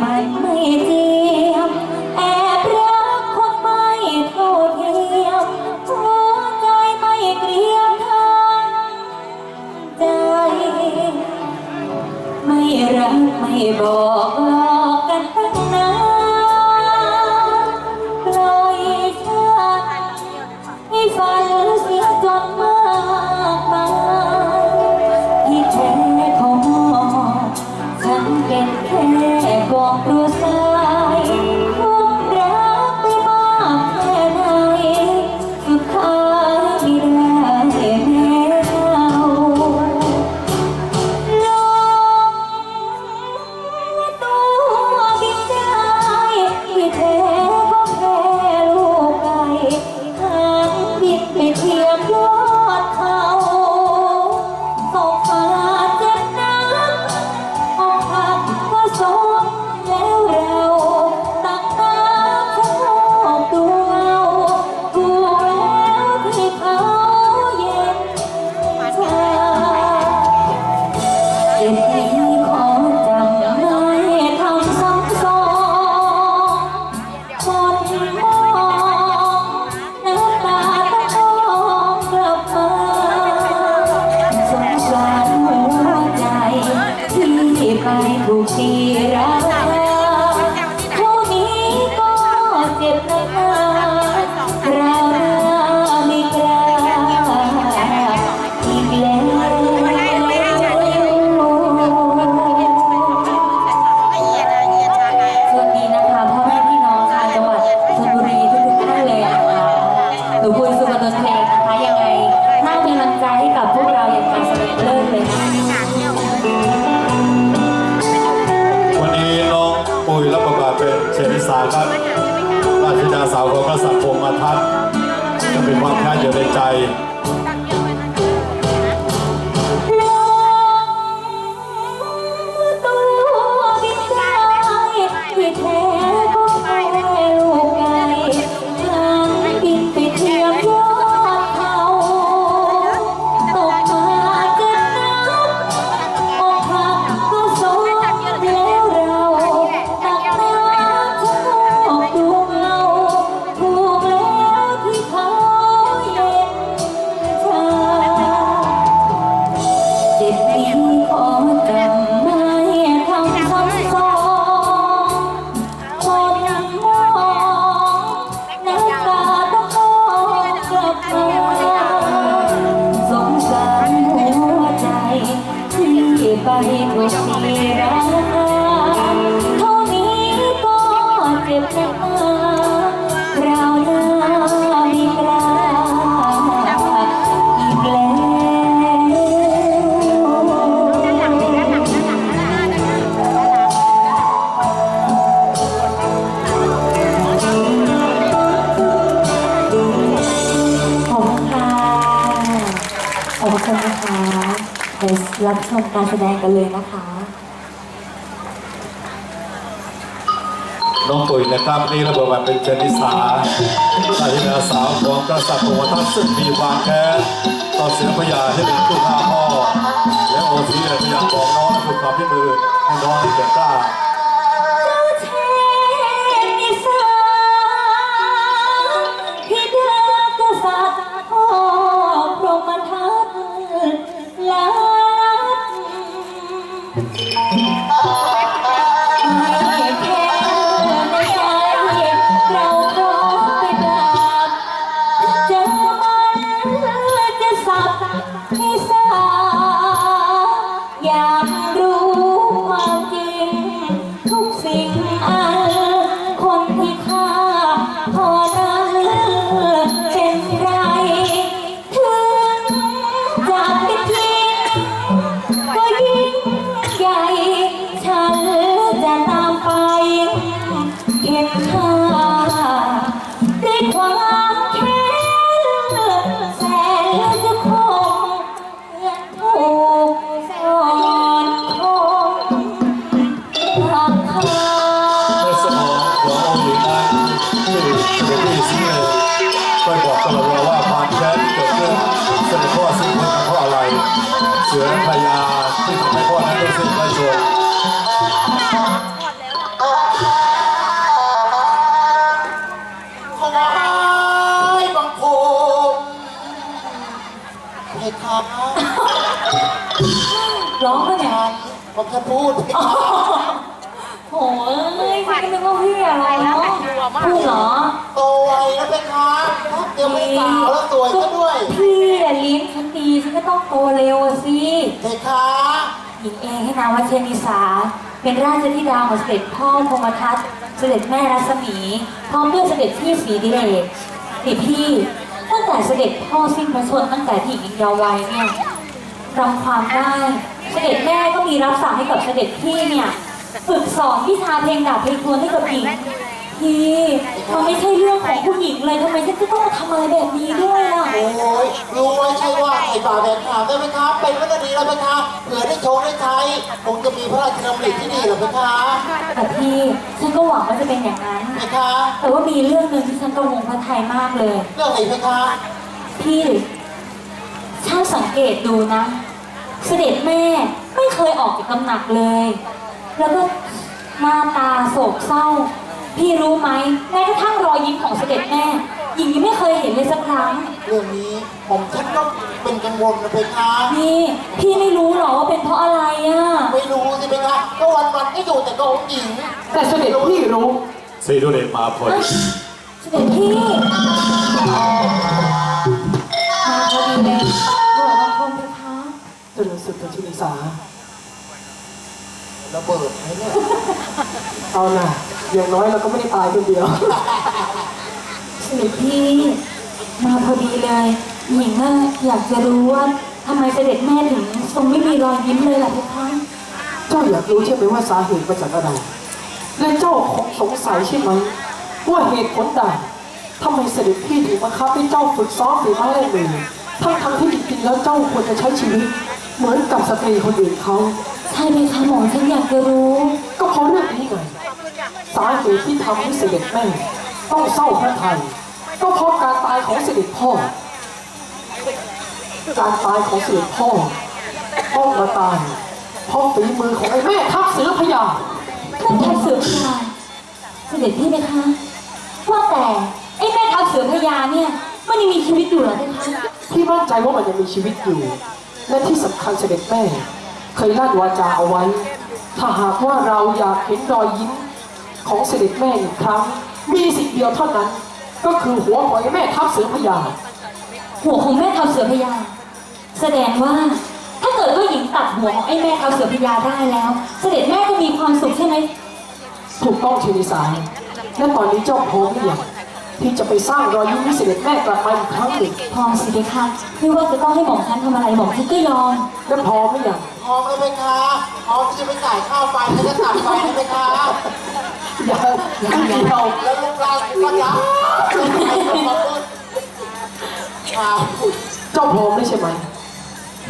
มันไม่เจียมแอบรักคนไม่เท่าเทียมหัวใจไม่เกลียมทางใจไม่รักไม่บอกหลอกกันตั้งนานปล่อยฉันให้ฝันเสียจนมากมายที่แท้เขามองฉันเป็นแค่กองกลัวสายทุ่มรักไปมากแค่ไหนสุดท้ายไม่ได้แม้เท่าตัวบินได้ที่แท้ก็แค่ลูกไก่หางบินไปเทียมยอดเขาส่งฟ้าเจ็บนักอกหักก็สมแล้วเราตักน้ำชะโงกดูเงาถูกแล้วที่เขาเย็นชา เจ็บนี้ขอจำไม่ทำซ้ำซ้อนคนมองน้ำตาต้องมองกลับมาสงสารหัวใจที่ไปถูกตีราคาเท่านี้ก็เจ็บนักหนาเราไม่กล้าอีกแล้ว สวัสดีนะคะพ่อแม่พี่น้องชาวจังหวัดชลบุรีทุกท่านเลยนะคะหนูคุยสุวรรณเพลงนะคะยังไงน่าเป็นกำลังใจให้กับพวกเราอย่างการแสดงเลิศเลยนะวันนี้น้องปุยรับบทบาทเป็นเชนิสาครับราชธิดาสาวของพระสังคมมาทัศน์จะเป็นความแค้นอยู่ในใจตัวบินได้ที่แท้ก็แค่ลูกไก่หางบินไปเทียมยอดเขาตกมาเจ็บนักอกหักก็สมแล้วเราตักน้ำชะโงกดูเงาถูกแล้วที่เขาเย็นชา เจ็บนี้ขอจำไม่ทำซ้ำซ้อนคนมองน้ำตาต้องมองกลับมาสงสารหัวใจที่ไปถูกตีราคาเท่านี้ก็เจ็บนักหนาเราหน้าไม่กล้าอีกแล้ว ขอบคุณค่ะขอบคุณนะคะไปรับชมการแสดงกันเลยนะคะ น้องปุยนะครับนี่รับบทบาทเป็นเชนิสาราชธิดาสาวของกษัตริย์พระทัศน์ซึ่งมีความแค้นต่อเสือพญาที่เป็นผู้ฆ่าพ่อและโอทีพยายามบอกน้องถูกความพิมือให้น้องเกิดกล้าเทนิสาที่เดินกษัตริย์พ่อพรหมทัตลัดไม่แค่ในใจเราพร้อมไปปราบเจอมันจะสับให้สาอยากรู้ความจริงทุกสิ่งอันคนที่ฆ่าพอนั้นเป็นไรถึงจะเป็นทิ้งก็ยิ่งใหญ่ฉันจะตามไปเข็นฆ่าด้วยความแค้นแสนจะคงถูกสอนคงหักขา ในสมองขององค์หญิงนั้นที่เด็กที่ซิ่งเลยคอยบอกตลอดเวลาว่าความแค้นที่เกิดขึ้นเสด็จพ่อสิ้นเพราะอะไร เสือพญาที่ทำให้พ่อนั้นได้สิ้นพระชนม์ เพคะ ร้องปะเนี่ย ผมจะพูดเพคะ โอ้ยพี่ก็นึกว่าพี่อะร้องพูดเหรอ โตไวนะเพคะเดี๋ยวไม่สาวแล้วสวยซะด้วย พี่อะเลี้ยงฉันดีฉันก็ต้องโตเร็วอะสิ เพคะ หญิงเองให้นามว่าเชนิสา เป็นราชธิดาของเสด็จพ่อพรหมทัตเสด็จแม่รัศมีพร้อมด้วยเสด็จพี่ศรีดิเรกนี่พี่ตั้งแต่เสด็จพ่อสิ้นพระชนม์ตั้งแต่ที่หญิงเยาว์วัยเนี่ยรำความได้เสด็จแม่ก็มีรับสั่งให้กับเสด็จพี่เนี่ยฝึกสอนวิชาเพลงดาบเพลงทวนให้กับหญิงพี่มันไม่ใช่เรื่องของผู้หญิงเลยทำไมฉันจะต้องมาทำอะไรแบบนี้ด้วยล่ะ โอ้ยรู้ไว้ใช่ว่าไอ้บ่าวแดงขาวได้ไหมคะเป็นวัตถุดีแล้วเพคะเผื่อได้โชว์ได้ใช้คงจะมีพระราชดำริที่ดีเหรอเพคะ แต่พี่ฉันก็หวังว่าจะเป็นอย่างนั้น เพคะ แต่ว่ามีเรื่องหนึ่งที่ฉันกังวลพระไทยมากเลย เรื่องไหนเพคะ พี่ช่างสังเกตดูนะ เสด็จแม่ไม่เคยออกจากตำหนักเลย แล้วก็หน้าตาโศกเศร้า พี่รู้ไหมแม้กระทั่งรอยยิ้มของเสด็จแม่หญิงยังไม่เคยเห็นเลยสักครั้ง เรื่องนี้ผมฉันก็เป็นกังวลนะเพคะ พี่ไม่รู้หรอว่าเป็นเพราะอะไรอ่ะ ไม่รู้สิเพคะก็วันก็อยู่แต่กับองค์หญิง แต่เสด็จพี่รู้ สีดุเดชมาพล เสด็จพี่มาพอดีเลยถวายบังคมเพคะ เจริญสุดกับชุนิสา ระเบิดไหมเนี่ย เอาน่ะอย่างน้อยเราก็ไม่ได้ตายคนเดียว เสด็จพี่มาพอดีเลยหญิงน่ะอยากจะรู้ว่าทำไมเสด็จแม่ถึงทรงไม่มีรอยยิ้มเลยล่ะเพคะ เจ้าอยากรู้ใช่ไหมว่าสาเหตุมาจากอะไร และเจ้าคงสงสัยใช่ไหมว่าเหตุผลใดทำไมเสด็จพี่ถึงบังคับให้เจ้าฝึกซ้อมฝีไม้ลายมือทั้งที่จริงๆแล้วเจ้าควรจะใช้ชีวิต เหมือนกับสตรีคนอื่นเขา ใช่ไหมคะหมอฉันอยากจะรู้ ก็เพราะเรื่องนี้ไงสาเหตุที่ทำให้เสด็จแม่ต้องเศร้าพระทัยก็เพราะการตายของเสด็จพ่อ การตายของเสด็จพ่อต้องมาตายเพราะฝีมือของไอ้แม่ทัพเสือพญา แม่ทัพเสือพญาเสด็จพี่ไหมคะว่าแต่ไอ้แม่ทัพเสือพญาเนี่ยมันยังมีชีวิตอยู่เหรอเพคะ พี่มั่นใจว่ามันยังมีชีวิตอยู่ และที่สำคัญเสด็จแม่ เคยลั่นวาจาเอาไว้ ถ้าหากว่าเราอยากเห็นรอยยิ้มของเสด็จแม่อีกครั้ง มีสิ่งเดียวเท่านั้น ก็คือหัวของไอ้แม่ทัพเสือพญา หัวของแม่ทัพเสือพญาแสดงว่าถ้าเกิดว่าหญิงตัดหัวของไอ้แม่ทัพเสือพญาได้แล้ว เสด็จแม่ก็มีความสุขใช่ไหม ถูกต้องชินิสายและตอนนี้เจ้าพร้อมหรือยังที่จะไปสร้างรอยยิ้มให้เสด็จแม่กลับมาอีกครั้งหนึ่ง พร้อมสิเพคะไม่ว่าจะต้องให้หม่อมฉันทำอะไรหม่อมฉันก็ยอม และพร้อมหรือยัง พร้อมแล้วเพคะพร้อมที่จะไปจ่ายค่าไฟแล้วก็ตัดไฟนะเพคะ ยังเดียว แล้วลูกเราก็ยักครับ เจ้าพร้อมได้ใช่ไหม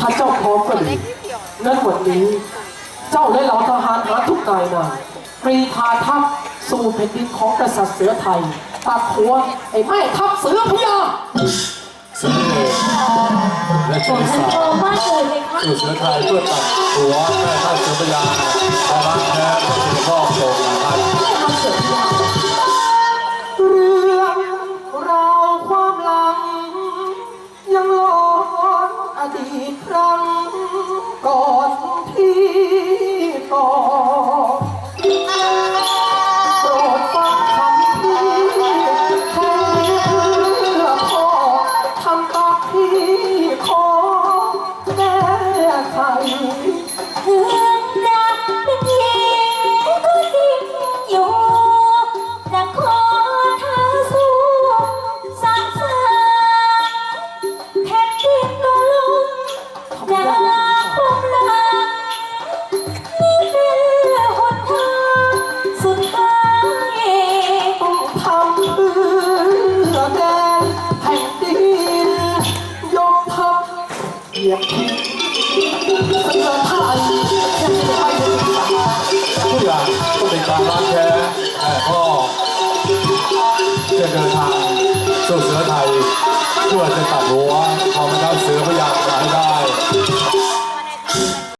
ถ้าเจ้าพร้อมก็ดีงั้นวันนี้ เจ้าและเหล่าทหารหาทุกนายนากรีธาทัพสู่แผ่นดินของกษัตริย์เสือไทยตัดหัวไอ้แม่ทัพเสือพญา สีดุเดชและช หม่อม นิ ฉัน สา พร้อมมากเลยเพคะ สู่เสือไทยเพื่อตัดหัวแม่ท่านเสือพญาพอรักแท้ก็ถึงพ่อโศกนะครับ แม่ทัพเสือพญา เรื่องราวความหลัง ยังหลอนอดีตครั้งก่อนที่ต่อโปรดฟังคำพี่แค่เพื่อพ่อทำตามที่ขอแก้ไข ถึงจะเป็นหญิงก็จริงอยู่แต่ขอท้าสู้สักสานแผ่นดินก็ลุ่มจากความรักนี่คือหนทางสุดท้าย ต้องทำเพื่อแดนแผ่นดินยกทัพเหยียบทิ้งเสือไทยไม่ได้ ทุกอย่างก็เป็นการรักแท้แต่ก็จะเดินทางสู่เสือไทยเพื่อจะตัด